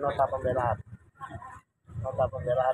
nota pembelaan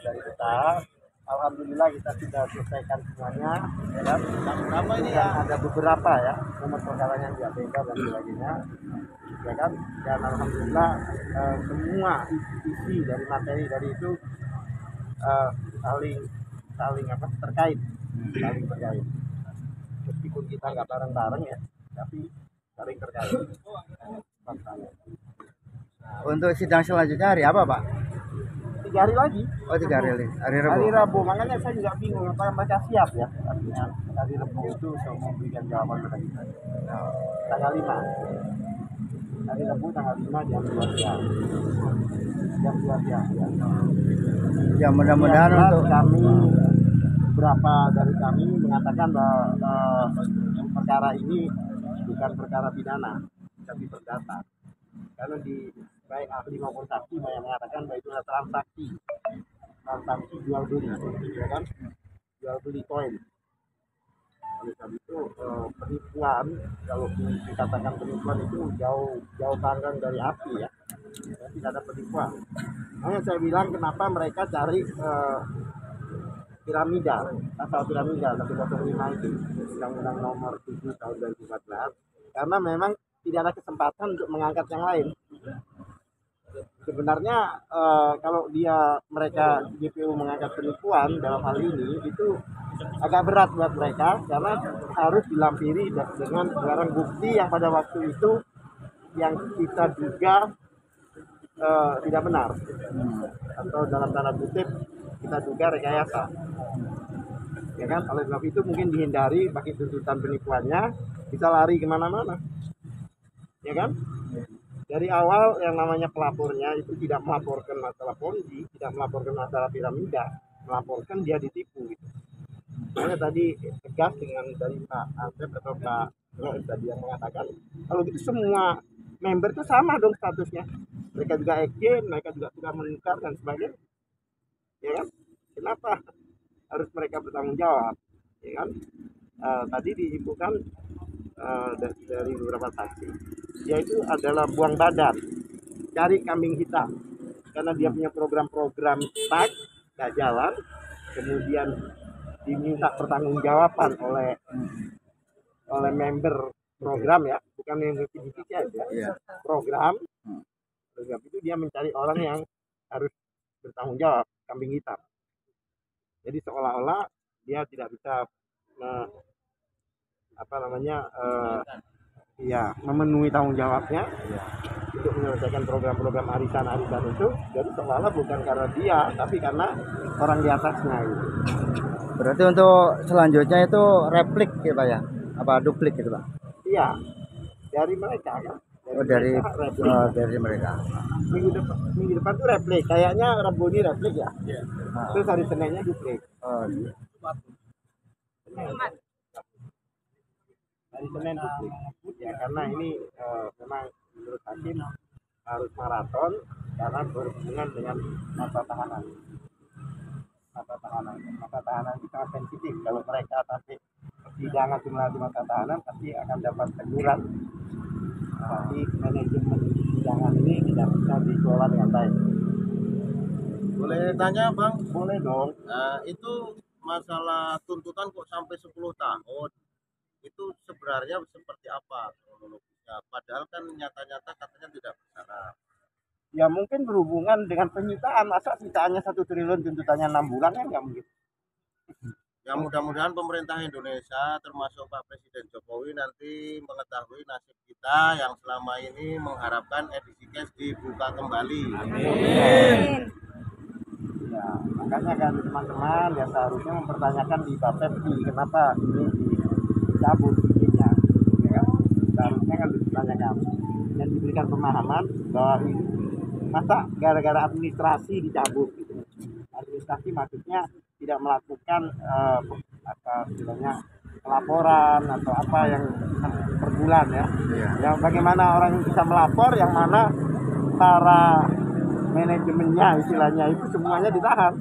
dari kita. Alhamdulillah kita sudah selesaikan semuanya, ya kan? Berapa ini ya? Ada beberapa ya nomor perkara yang diabaikan dan sebagainya, ya kan? Dan alhamdulillah semua isi dari materi dari itu saling terkait. Meskipun kita nggak bareng-bareng ya, tapi saling terkait. Untuk sidang selanjutnya hari apa, Pak? 3 hari lagi. Oh, 3 hari. Hari Rabu. Hari Rabu. Makanya saya juga bingung apa mereka siap ya. Artinya hari Rabu itu saya memberikan jawaban kepada kita. Tanggal 5. Hari Rabu tanggal 5 jam 2 siang. Jam 2 siang. Ya, mudah-mudahan ya, untuk kami beberapa dari kami mengatakan bahwa perkara ini bukan perkara pidana, tapi perdata. Karena di baik ahli maupun saksi banyak mengatakan bahwa itu adalah transaksi jual beli, ya kan? Jual beli koin. Oleh sebab itu penipuan, kalau dikatakan penipuan itu jauh panggang dari api ya. Tidak ada penipuan. Makanya saya bilang kenapa mereka cari piramida, pasal piramida 105 itu, Undang-Undang Nomor 7 Tahun 2014, karena memang tidak ada kesempatan untuk mengangkat yang lain. Sebenarnya kalau mereka GPU mengangkat penipuan dalam hal ini itu agak berat buat mereka karena harus dilampiri dengan barang bukti yang pada waktu itu yang kita duga tidak benar atau dalam tanda kutip kita duga rekayasa, ya kan? Oleh sebab itu mungkin dihindari pakai tuntutan penipuannya, bisa lari kemana-mana, ya kan? Dari awal yang namanya pelapornya itu tidak melaporkan masalah ponzi, tidak melaporkan masalah piramida, melaporkan dia ditipu gitu. Makanya tadi tegas dengan dari Pak Asep atau Pak Roy tadi yang mengatakan kalau gitu semua member itu sama dong statusnya. Mereka juga exchange, mereka juga sudah menukar dan sebagainya, ya kan? Kenapa harus mereka bertanggung jawab, ya kan? Tadi diinfokan dari beberapa saksi, yaitu adalah buang badan, cari kambing hitam, karena dia punya program-program tag nggak jalan, kemudian diminta pertanggungjawaban oleh member program ya, bukan member PDPC aja, program. Sebab itu dia mencari orang yang harus bertanggung jawab, kambing hitam. Jadi seolah-olah dia tidak bisa memenuhi tanggung jawabnya untuk menyelesaikan program-program arisan-arisan itu. Jadi seolah-olah bukan karena dia, tapi karena orang di atasnya gitu. Berarti untuk selanjutnya itu replik ya Pak ya? Apa duplik gitu Pak? Iya, dari mereka kan. Dari mereka. Minggu depan tuh replik, kayaknya Rabu ini replik ya. Terus hari Seninnya duplik. Iya. Hari Senin duplik ya, karena ini memang menurut hakim harus maraton karena berhubungan dengan masa tahanan. Masa tahanan itu sangat sensitif. Kalau mereka sampai persidangan melewati masa tahanan pasti akan dapat teguran. Tapi manajemen persidangan ini tidak bisa dikelola dengan baik. Boleh tanya Bang? Boleh dong. Nah, itu masalah tuntutan kok sampai 10 tahun. Itu sebenarnya seperti apa kronologisnya? Padahal kan nyata-nyata katanya tidak bersalah. Ya mungkin berhubungan dengan penyitaan. Masa sitaannya 1 triliun tuntutannya 6 bulan kan nggak mungkin. Ya mudah-mudahan pemerintah Indonesia termasuk Pak Presiden Jokowi nanti mengetahui nasib kita yang selama ini mengharapkan edisi cash dibuka kembali. Amin. Ya, makanya kan teman-teman ya seharusnya mempertanyakan di Bapepti kenapa ini dicabut izinnya, ya kan? Seharusnya kan dipertanyakan dan diberikan pemahaman bahwa ini masa gara-gara administrasi dicabut gitu. Administrasi maksudnya tidak melakukan laporan atau apa yang per bulan ya. Yang bagaimana orang bisa melapor, yang mana para manajemennya istilahnya itu semuanya ditahan.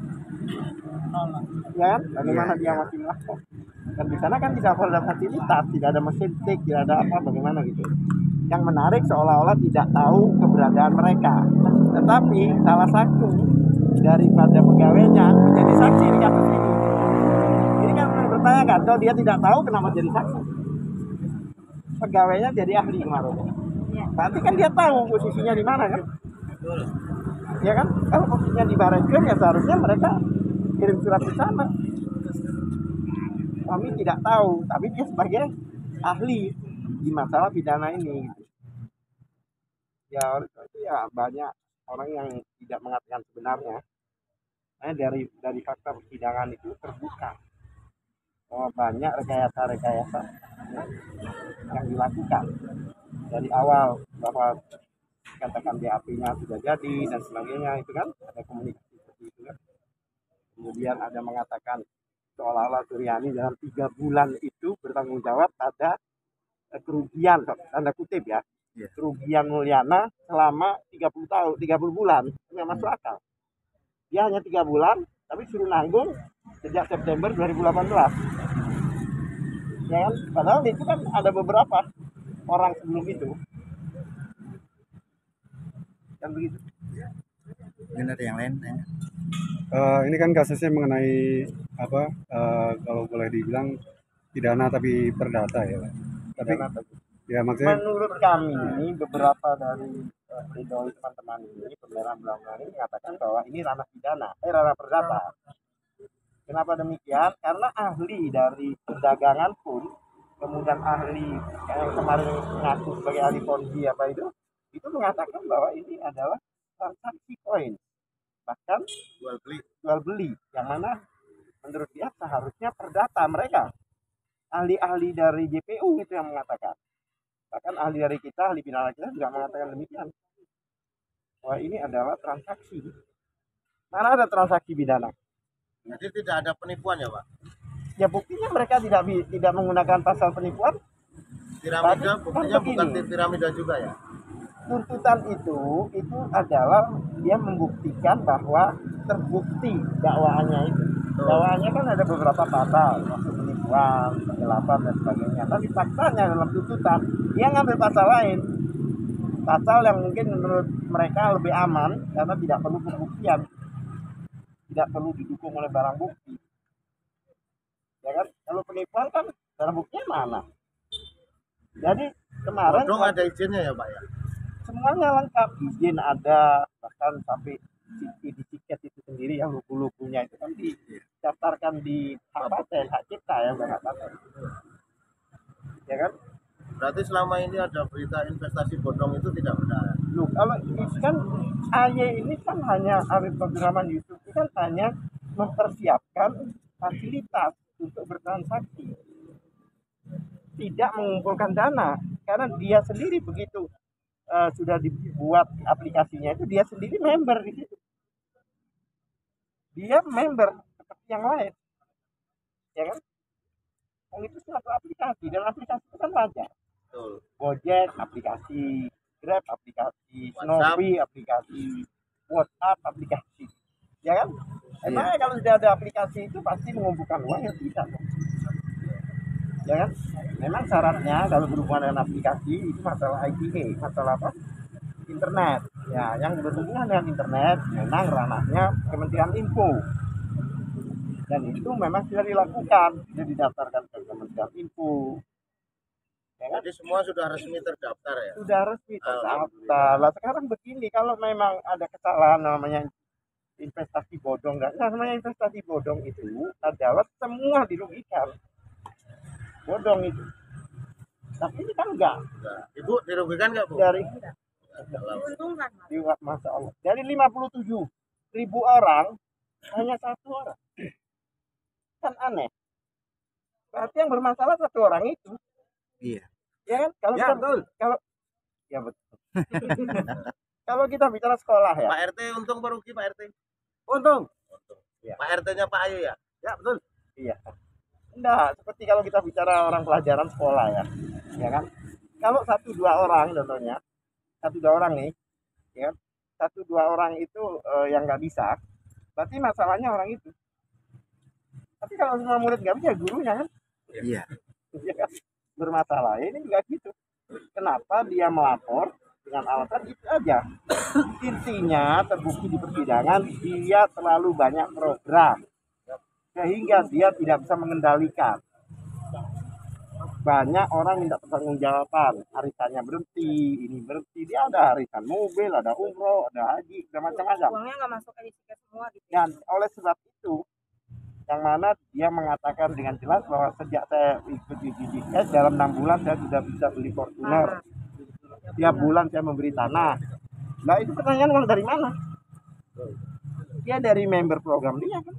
Ya kan? Bagaimana dia masih melapor? Dan di sana kan tidak ada fasilitas, tidak ada mesin tik, tidak ada apa, bagaimana gitu. Yang menarik seolah-olah tidak tahu keberadaan mereka. Tetapi salah satu daripada pegawainya menjadi saksi di kasus ini. Ini kan bertanya kan, kalau dia tidak tahu kenapa jadi saksi. Pegawainya jadi ahli kemarin. Berarti kan dia tahu posisinya di mana kan? Ya kan? Kalau posisinya di Barekeng ya seharusnya mereka kirim surat ke sana. Kami tidak tahu, tapi dia sebagai ahli di masalah pidana ini. Ya itu ya banyak orang yang tidak mengatakan sebenarnya. Nah, dari fakta persidangan itu terbuka bahwa banyak rekayasa yang dilakukan dari awal, bahwa katakan BAP-nya sudah jadi dan sebagainya, itu kan ada komunikasi seperti itu kan. Kemudian ada mengatakan seolah-olah Suryani dalam 3 bulan itu bertanggung jawab pada kerugian, tanda kutip ya, kerugian Mulyana selama 30 tahun, 30 bulan, nggak masuk akal. Dia hanya 3 bulan, tapi suruh nanggung sejak September 2018. Ya kan? Padahal itu kan ada beberapa orang sebelum itu. Kan begitu. Mungkin ada yang lain tanya. Ini kan kasusnya mengenai apa? Kalau boleh dibilang pidana tapi perdata ya, Pak. Tapi ya maksudnya Menurut kami beberapa dari pledoi teman-teman ini, pembela belakang ini mengatakan bahwa ini ranah pidana, ranah perdata. Kenapa demikian? Karena ahli dari perdagangan pun, kemudian ahli yang kemarin mengaku sebagai ahli ponzi apa itu mengatakan bahwa ini adalah transaksi koin, bahkan jual beli, yang mana menurut dia seharusnya perdata. Mereka ahli-ahli dari JPU itu yang mengatakan. Bahkan ahli dari kita, ahli pidana kita juga mengatakan demikian, bahwa ini adalah transaksi. Mana ada transaksi pidana? Jadi tidak ada penipuan ya Pak? Ya buktinya mereka tidak menggunakan pasal penipuan. Piramida, buktinya kan bukan piramida juga ya? Tuntutan itu adalah dia membuktikan bahwa terbukti dakwaannya itu. Dakwaannya kan ada beberapa pasal, maksud penipuan, penggelapan dan sebagainya. Tapi faktanya dalam tuntutan dia ngambil pasal lain, pasal yang mungkin menurut mereka lebih aman karena tidak perlu pembuktian, tidak perlu didukung oleh barang bukti. Ya kan? Kalau penipuan kan barang buktinya mana? Jadi kemarin bodong ada izinnya ya Pak ya? Semuanya lengkap, izin ada, bahkan sampai di tiket itu sendiri yang lugu-lugunya itu kan didaftarkan di hak paten, hak cipta ya, bukan hak paten. Ya kan? Berarti selama ini ada berita investasi bodong itu tidak benar. Loh, kalau itu kan AY ini kan hanya Arif Abdurrahman Yusuf itu kan hanya mempersiapkan fasilitas untuk bertransaksi, tidak mengumpulkan dana, karena dia sendiri begitu sudah dibuat aplikasinya itu dia sendiri member di situ. Dia member seperti yang lain, ya kan? Yang itu suatu aplikasi, dan aplikasi itu kan wajar. Betul. Gojek aplikasi, Grab aplikasi, WhatsApp. Shopee aplikasi, WhatsApp aplikasi, ya kan? Emangnya kalau sudah ada aplikasi itu pasti mengumpulkan uang? Ya tidak. Ya kan? Memang syaratnya kalau berhubungan dengan aplikasi itu masalah ITA, masalah apa? Internet. Ya, yang berhubungan dengan internet memang ranahnya Kementerian Info. Dan itu memang sudah dilakukan, sudah didaftarkan ke Kementerian Info. Ya kan? Jadi semua sudah resmi terdaftar ya? Sudah resmi terdaftar. Lah sekarang begini, kalau memang ada kesalahan namanya investasi bodong, enggak? Nah, namanya investasi bodong itu adalah semua dirugikan. Bodong itu. Tapi ini kan enggak. Ibu dirugikan nggak Bu? Dari Diuntungkan, Mas. di masa Allah. Dari 57.000 orang hanya 1 orang. Kan aneh. Berarti yang bermasalah 1 orang itu. Iya. Ya kan? Kalau Ya, kita, betul. Ya betul. Kalau kita bicara sekolah ya. Pak RT untung merugi Pak RT? Untung. Ya. Pak RT-nya Pak Ayu ya? Ya betul. Iya. Enggak, seperti kalau kita bicara orang pelajaran sekolah ya. Ya kan? Kalau 1-2 orang contohnya, 1-2 orang nih, ya, 1-2 orang itu yang nggak bisa, berarti masalahnya orang itu. Tapi kalau semua murid nggak bisa, gurunya kan? Iya. Ya kan? Bermasalah. Ini juga gitu. Kenapa dia melapor dengan alasan itu aja. Intinya terbukti di persidangan dia terlalu banyak program sehingga dia tidak bisa mengendalikan. Banyak orang minta pertanggungjawaban, arisannya berhenti, ini berhenti, dia ada arisan mobil, ada umroh, ada haji, ada macam-macam. Uangnya nggak masuk edisi cash semua gitu. Dan oleh sebab itu, yang mana dia mengatakan dengan jelas bahwa sejak saya ikut di DDS dalam 6 bulan saya sudah bisa beli Fortuner. Tiap bulan saya memberi tanah. Nah itu pertanyaan kalau dari mana? Dia dari member program dia kan?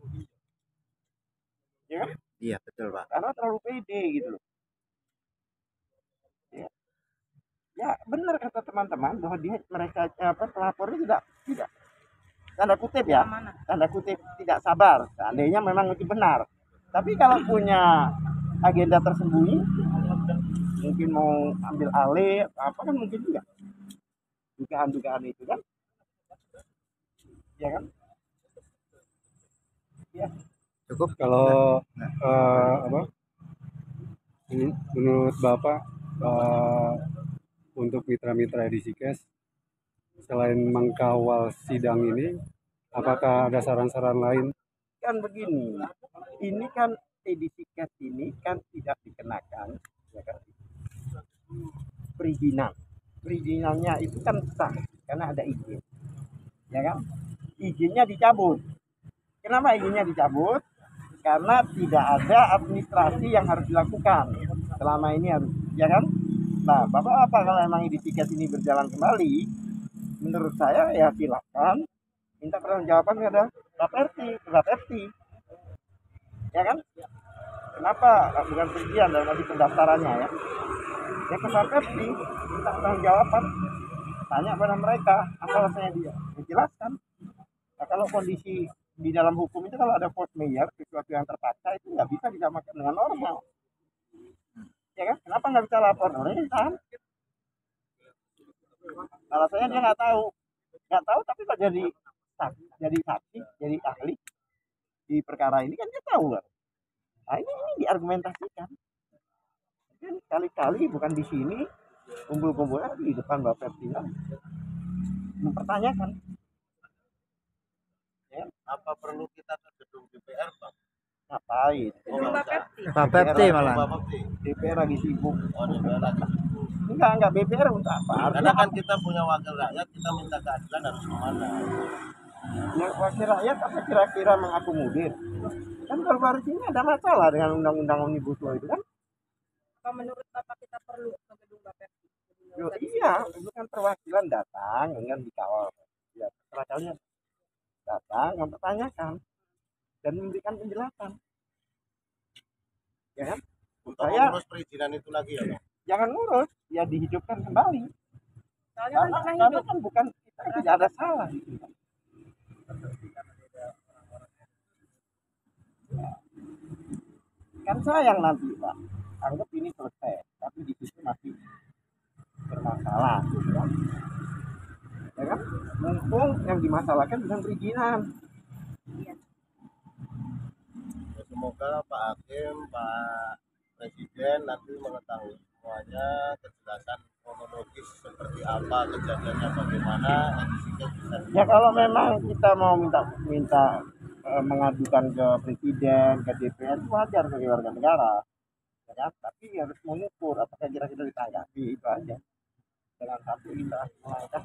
Ya kan? Iya betul Pak. Karena terlalu pede gitu loh. Ya benar kata teman-teman bahwa mereka pelapornya tidak tanda kutip ya, tanda kutip tidak sabar. Seandainya memang itu benar. Tapi kalau punya agenda tersembunyi, mungkin mau ambil alih apa kan mungkin juga. Dugaan-dugaan itu kan, ya kan? Ya. Cukup. Kalau apa? Ini menurut Bapak untuk mitra-mitra edisi cash selain mengkawal sidang ini, apakah ada saran-saran lain? Kan begini, ini kan edisi cash ini kan tidak dikenakan ya kan, perizinannya itu kan sah karena ada izin ya kan, izinnya dicabut. Kenapa izinnya dicabut? Karena tidak ada administrasi yang harus dilakukan selama ini harus ya kan. Nah Bapak apa kalau emang edisi cash ini berjalan kembali, menurut saya ya silakan minta pertanggungjawaban kepada Bapepti ya kan. Kenapa bukan perizinan dalam arti pendaftarannya ya ke Bapepti, minta pertanggungjawaban, tanya pada mereka apa alasannya dia, dijelaskan. Nah, kalau kondisi di dalam hukum itu kalau ada force majeure, sesuatu yang terpaksa itu nggak bisa disamakan dengan normal ya kan. Kenapa nggak bisa lapor? Orangnya ditahan, alasannya dia nggak tahu tapi kok jadi saksi, jadi ahli di perkara ini kan dia tahu kan. Nah ini diargumentasikan kan kali-kali, bukan di sini kumpul-kumpulnya di depan Bapak Tina mempertanyakan ya. Apa perlu kita ke gedung DPR, Bang? Ngapain? Gedung Bapepti. Bapepti malah. Bapepti. DPR lagi sibuk. Oh, DPR lagi. Enggak BPR untuk apa? Karena kan kita punya wakil rakyat, kita minta keadilan harus kemana? Yang wakil rakyat apa kira-kira mengakomodir? Kan baru-baru ini ada masalah dengan undang-undang omnibus law itu kan? Apa menurut Bapak kita perlu ke gedung Bapepti? Iya, bukan perwakilan datang dengan dikawal. Ya, perwakilannya datang mempertanyakan dan memberikan penjelasan. Ya kan? Untuk Saya mengurus perizinan itu lagi ya, Bang? jangan ngurus, ya dihidupkan kembali. Soalnya kan pernah Karena hidup. kan bukan kita tidak ada salah di sini. Kan sayang nanti Pak, anggap ini selesai, tapi di situ masih bermasalah, gitu kan? Ya kan? Mumpung yang dimasalahkan bukan perizinan. Ya, semoga Pak Hakim, Pak Presiden nanti mengetahui semuanya, kejelasan kronologis seperti apa, kejadiannya bagaimana, edisinya bisa. Ya kalau memang kita mau minta mengadukan ke presiden, ke DPR itu wajar sebagai warga negara, ya kan? Tapi harus mengukur apakah kira-kira ditanggapi, itu aja. Jangan sampai kita melangkah